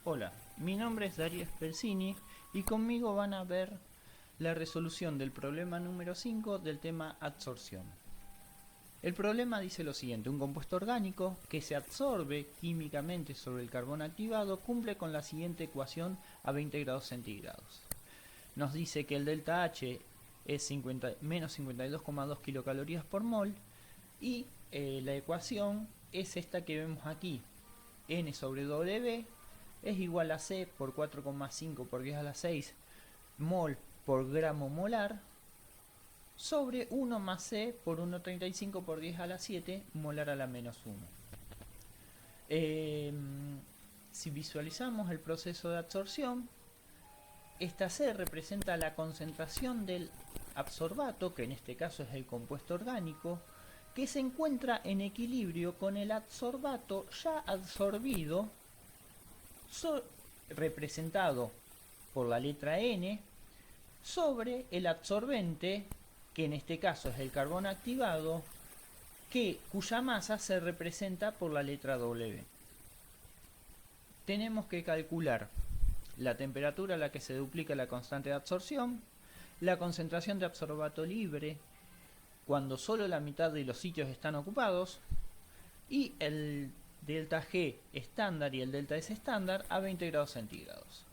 Hola, mi nombre es Darío Spersini y conmigo van a ver la resolución del problema número 5 del tema absorción. El problema dice lo siguiente: un compuesto orgánico que se absorbe químicamente sobre el carbón activado cumple con la siguiente ecuación a 20 grados centígrados. Nos dice que el delta H es menos 52,2 kilocalorías por mol y la ecuación es esta que vemos aquí. N sobre W es igual a C por 4,5 por 10 a la 6 mol por gramo molar sobre 1 más C por 1,35 por 10 a la 7 molar a la menos 1. Si visualizamos el proceso de absorción, esta C representa la concentración del absorbato, que en este caso es el compuesto orgánico, que se encuentra en equilibrio con el adsorbato ya absorbido, representado por la letra N, sobre el absorbente, que en este caso es el carbón activado, cuya masa se representa por la letra W. Tenemos que calcular la temperatura a la que se duplica la constante de absorción, la concentración de absorbato libre cuando solo la mitad de los sitios están ocupados, y el delta G estándar y el delta S estándar a 20 grados centígrados.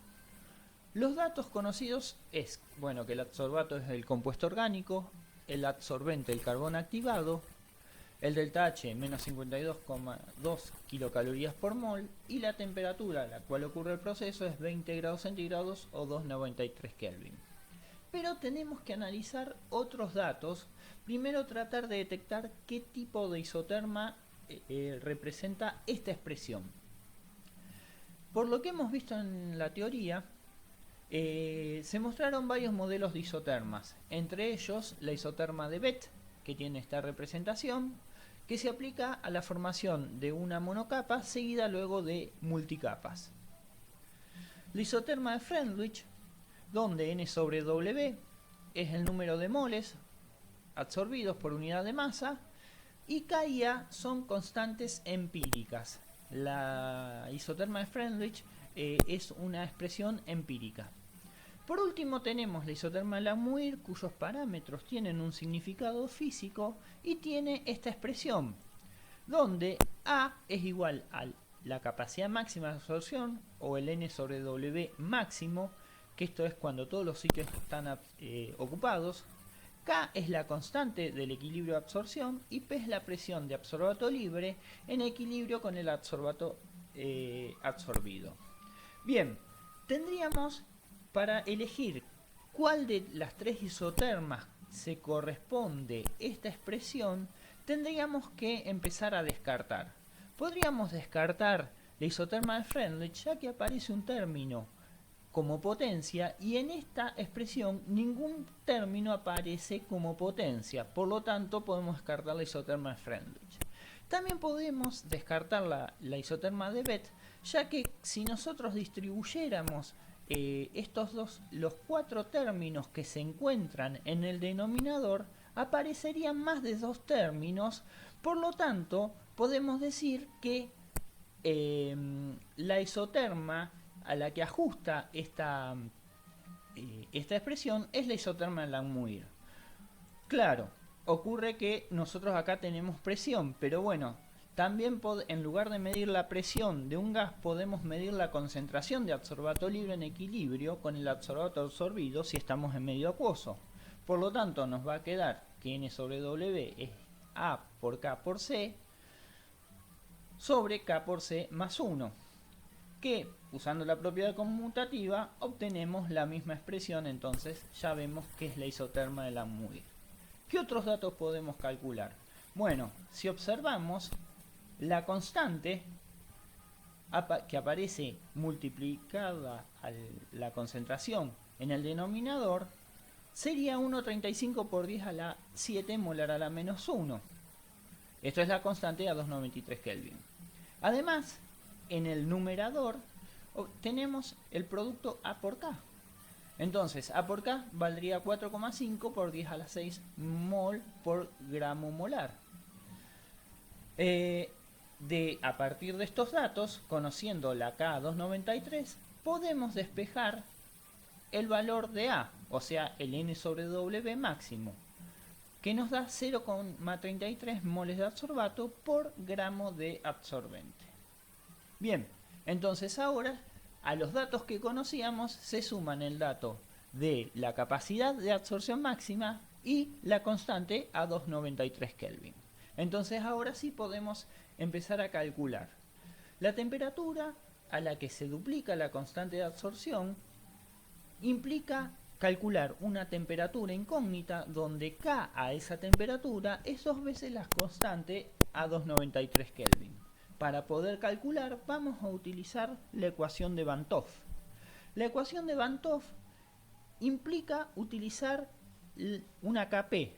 Los datos conocidos es, bueno, que el adsorbato es el compuesto orgánico, el absorbente el carbón activado, el delta H menos 52,2 kilocalorías por mol y la temperatura a la cual ocurre el proceso es 20 grados centígrados o 293 Kelvin. Pero tenemos que analizar otros datos. Primero tratar de detectar qué tipo de isoterma representa esta expresión. Por lo que hemos visto en la teoría, se mostraron varios modelos de isotermas, entre ellos la isoterma de Bethe, que tiene esta representación, que se aplica a la formación de una monocapa seguida luego de multicapas. La isoterma de Freundlich, donde N sobre W es el número de moles absorbidos por unidad de masa, y K y A son constantes empíricas. La isoterma de Freundlich es una expresión empírica. Por último tenemos la isoterma de Langmuir, cuyos parámetros tienen un significado físico y tiene esta expresión, donde A es igual a la capacidad máxima de absorción, o el N sobre W máximo, que esto es cuando todos los sitios están ocupados. K es la constante del equilibrio de absorción y P es la presión de absorbato libre en equilibrio con el adsorbato absorbido. Bien, tendríamos, para elegir cuál de las tres isotermas se corresponde esta expresión, tendríamos que empezar a descartar. Podríamos descartar la isoterma de Freundlich, ya que aparece un término como potencia y en esta expresión ningún término aparece como potencia, por lo tanto podemos descartar la isoterma de Freundlich. También podemos descartar la isoterma de Bethe, ya que si nosotros distribuyéramos los cuatro términos que se encuentran en el denominador, aparecerían más de dos términos, por lo tanto podemos decir que la isoterma a la que ajusta esta expresión es la isoterma de Langmuir. Claro, ocurre que nosotros acá tenemos presión, pero bueno, también en lugar de medir la presión de un gas, podemos medir la concentración de adsorbato libre en equilibrio con el adsorbato absorbido si estamos en medio acuoso. Por lo tanto, nos va a quedar que N sobre W es A por K por C sobre K por C más 1. Que usando la propiedad conmutativa obtenemos la misma expresión, entonces ya vemos que es la isoterma de Langmuir. ¿Qué otros datos podemos calcular? Bueno, si observamos la constante que aparece multiplicada a la concentración en el denominador sería 1,35 por 10 a la 7 molar a la menos 1. Esto es la constante a 293 Kelvin. Además, en el numerador tenemos el producto A por K. Entonces, A por K valdría 4,5 por 10 a la 6 mol por gramo molar. A partir de estos datos, conociendo la K293, podemos despejar el valor de A, o sea, el N sobre W máximo, que nos da 0,33 moles de adsorbato por gramo de absorbente. Bien, entonces ahora a los datos que conocíamos se suman el dato de la capacidad de absorción máxima y la constante a 293 Kelvin. Entonces ahora sí podemos empezar a calcular la temperatura a la que se duplica la constante de absorción. Implica calcular una temperatura incógnita donde K a esa temperatura es 2 veces la constante a 293 Kelvin. Para poder calcular vamos a utilizar la ecuación de Van 't Hoff. La ecuación de Van 't Hoff implica utilizar una Kp,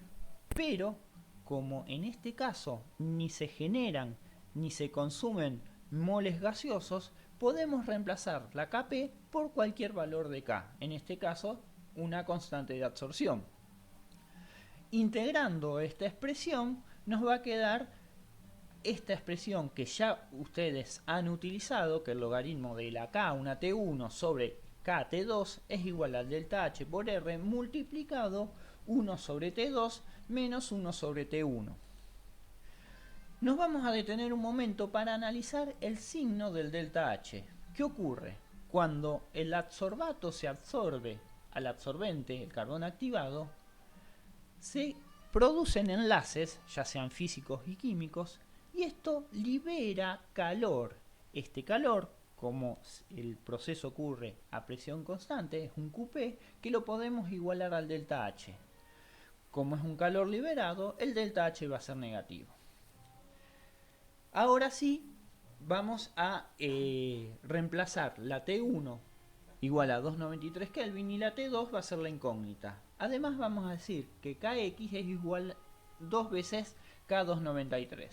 pero como en este caso ni se generan ni se consumen moles gaseosos, podemos reemplazar la Kp por cualquier valor de K, en este caso una constante de absorción. Integrando esta expresión nos va a quedar esta expresión que ya ustedes han utilizado, que el logaritmo de la K, una T1 sobre KT2 es igual al delta H por R multiplicado 1 sobre T2 menos 1 sobre T1. Nos vamos a detener un momento para analizar el signo del delta H. ¿Qué ocurre? Cuando el adsorbato se absorbe al absorbente, el carbón activado, se producen enlaces, ya sean físicos y químicos, y esto libera calor. Este calor, como el proceso ocurre a presión constante, es un QP, que lo podemos igualar al delta H. Como es un calor liberado, el delta H va a ser negativo. Ahora sí, vamos a reemplazar la T1 igual a 293 Kelvin y la T2 va a ser la incógnita. Además vamos a decir que Kx es igual 2 veces K293.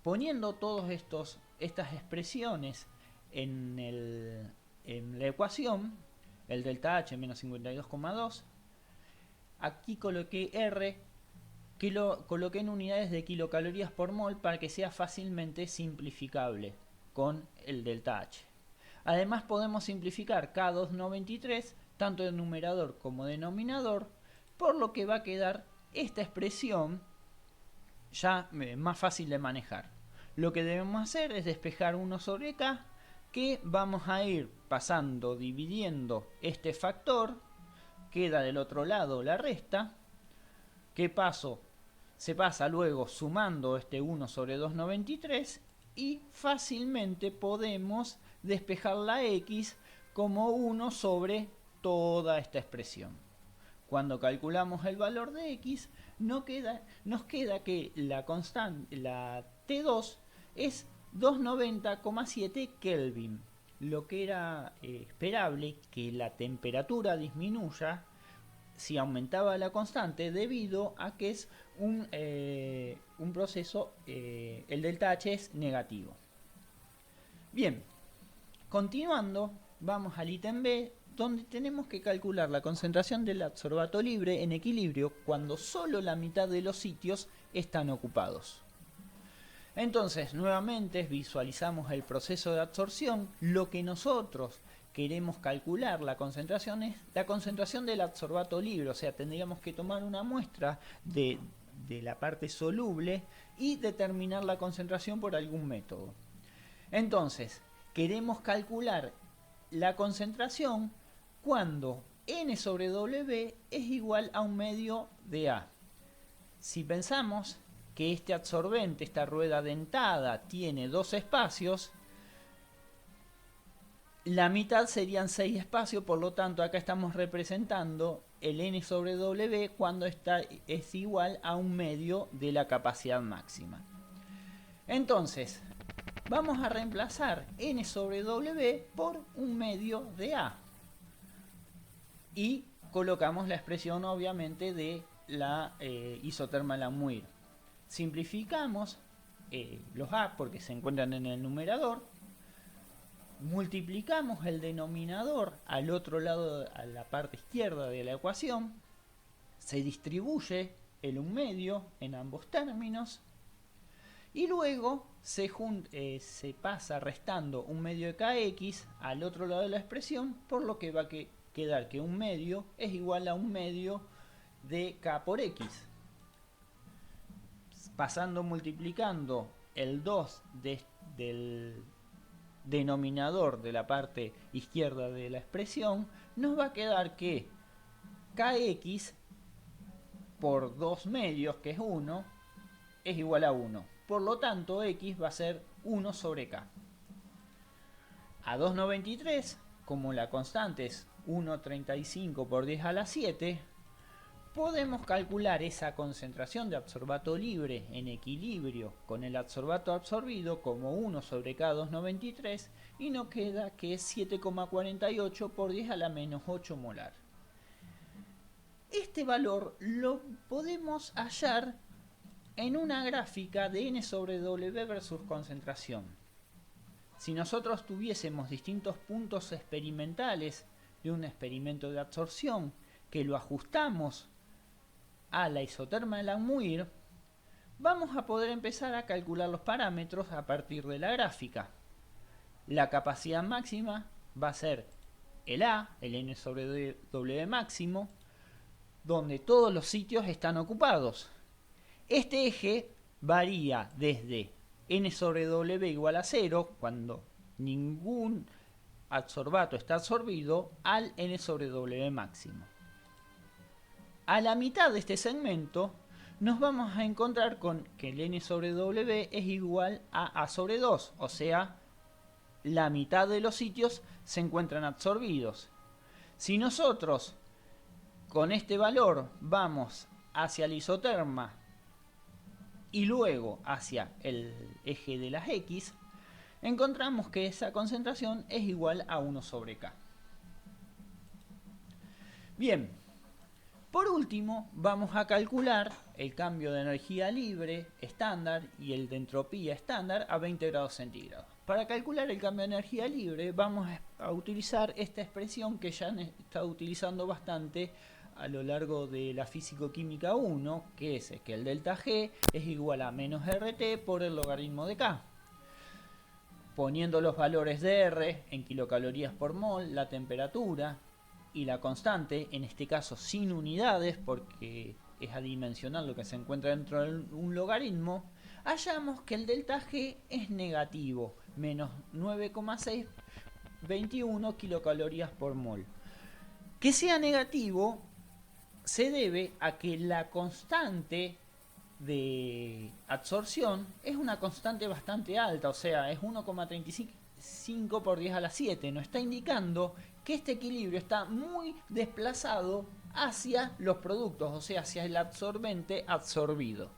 Poniendo todas estas expresiones en la ecuación, el delta H menos 52,2, aquí coloqué R, que lo coloqué en unidades de kilocalorías por mol para que sea fácilmente simplificable con el delta H. Además podemos simplificar K293 tanto de numerador como denominador, por lo que va a quedar esta expresión ya más fácil de manejar. Lo que debemos hacer es despejar 1 sobre K, que vamos a ir pasando, dividiendo este factor, queda del otro lado la resta, que se pasa luego sumando este 1 sobre 293 y fácilmente podemos despejar la X como 1 sobre toda esta expresión. Cuando calculamos el valor de X, nos queda que la T2 es 290,7 Kelvin, lo que era esperable que la temperatura disminuya si aumentaba la constante debido a que es un proceso, el delta H es negativo. Bien, continuando, vamos al ítem B, donde tenemos que calcular la concentración del adsorbato libre en equilibrio cuando solo la mitad de los sitios están ocupados. Entonces, nuevamente visualizamos el proceso de absorción. Lo que nosotros queremos calcular la concentración es la concentración del adsorbato libre, o sea, tendríamos que tomar una muestra de la parte soluble y determinar la concentración por algún método. Entonces, queremos calcular la concentración cuando N sobre W es igual a un medio de A. Si pensamos que este absorbente, esta rueda dentada, tiene 2 espacios, la mitad serían 6 espacios, por lo tanto acá estamos representando el N sobre W cuando es igual a un medio de la capacidad máxima. Entonces, vamos a reemplazar N sobre W por un medio de A. Y colocamos la expresión obviamente de la isoterma Langmuir. Simplificamos los A porque se encuentran en el numerador. Multiplicamos el denominador al otro lado, a la parte izquierda de la ecuación. Se distribuye el 1 medio en ambos términos. y luego se pasa restando un medio de kx al otro lado de la expresión, por lo que va a quedar que un medio es igual a un medio de k por x. Pasando multiplicando el 2 del denominador de la parte izquierda de la expresión, nos va a quedar que kx por 2 medios, que es 1, es igual a 1. Por lo tanto, x va a ser 1 sobre k. A 2,93, como la constante es 1,35 por 10 a la 7, podemos calcular esa concentración de adsorbato libre en equilibrio con el adsorbato absorbido como 1 sobre k 2,93 y nos queda que es 7,48 por 10 a la menos 8 molar. Este valor lo podemos hallar en una gráfica de n sobre w versus concentración. Si nosotros tuviésemos distintos puntos experimentales de un experimento de absorción que lo ajustamos a la isoterma de Langmuir, vamos a poder empezar a calcular los parámetros a partir de la gráfica. La capacidad máxima va a ser el A, el n sobre w máximo, donde todos los sitios están ocupados. Este eje varía desde n sobre w igual a 0, cuando ningún adsorbato está absorbido, al n sobre w máximo. A la mitad de este segmento nos vamos a encontrar con que el n sobre w es igual a sobre 2, o sea, la mitad de los sitios se encuentran absorbidos. Si nosotros con este valor vamos hacia la isoterma y luego hacia el eje de las x, encontramos que esa concentración es igual a 1 sobre k. Bien, por último vamos a calcular el cambio de energía libre estándar y el de entropía estándar a 20 grados centígrados. Para calcular el cambio de energía libre vamos a utilizar esta expresión que ya han estado utilizando bastante a lo largo de la Físico-Química 1, que es que el delta G es igual a menos RT por el logaritmo de K. Poniendo los valores de R en kilocalorías por mol, la temperatura y la constante, en este caso sin unidades porque es adimensional lo que se encuentra dentro de un logaritmo, hallamos que el delta G es negativo, menos 9,621 kilocalorías por mol. Que sea negativo se debe a que la constante de absorción es una constante bastante alta, o sea, es 1,35 por 10 a la 7. Nos está indicando que este equilibrio está muy desplazado hacia los productos, o sea, hacia el absorbente absorbido.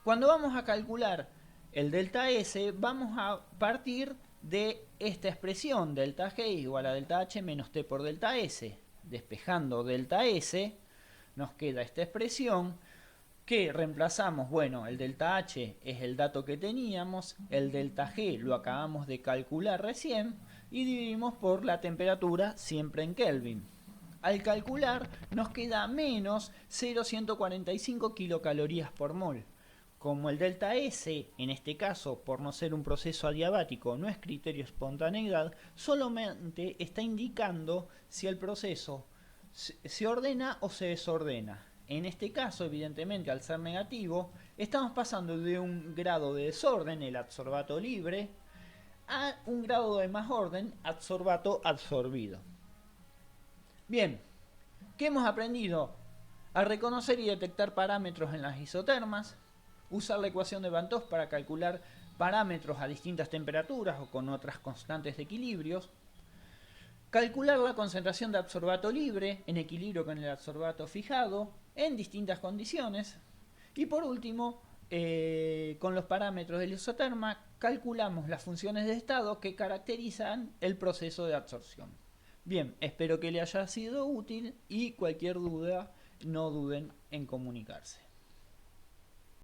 Cuando vamos a calcular el delta S, vamos a partir de esta expresión, delta G igual a delta H menos T por delta S. Despejando delta S, nos queda esta expresión que reemplazamos, bueno, el delta H es el dato que teníamos, el delta G lo acabamos de calcular recién y dividimos por la temperatura siempre en Kelvin. Al calcular nos queda menos 0,145 kilocalorías por mol. Como el delta S, en este caso, por no ser un proceso adiabático, no es criterio de espontaneidad, solamente está indicando si el proceso se ordena o se desordena. En este caso, evidentemente, al ser negativo, estamos pasando de un grado de desorden, el adsorbato libre, a un grado de más orden, adsorbato absorbido. Bien, ¿qué hemos aprendido? A reconocer y detectar parámetros en las isotermas, usar la ecuación de Van 't Hoff para calcular parámetros a distintas temperaturas o con otras constantes de equilibrios, calcular la concentración de adsorbato libre en equilibrio con el adsorbato fijado en distintas condiciones y por último, con los parámetros de la isoterma calculamos las funciones de estado que caracterizan el proceso de absorción. Bien, espero que le haya sido útil y cualquier duda no duden en comunicarse.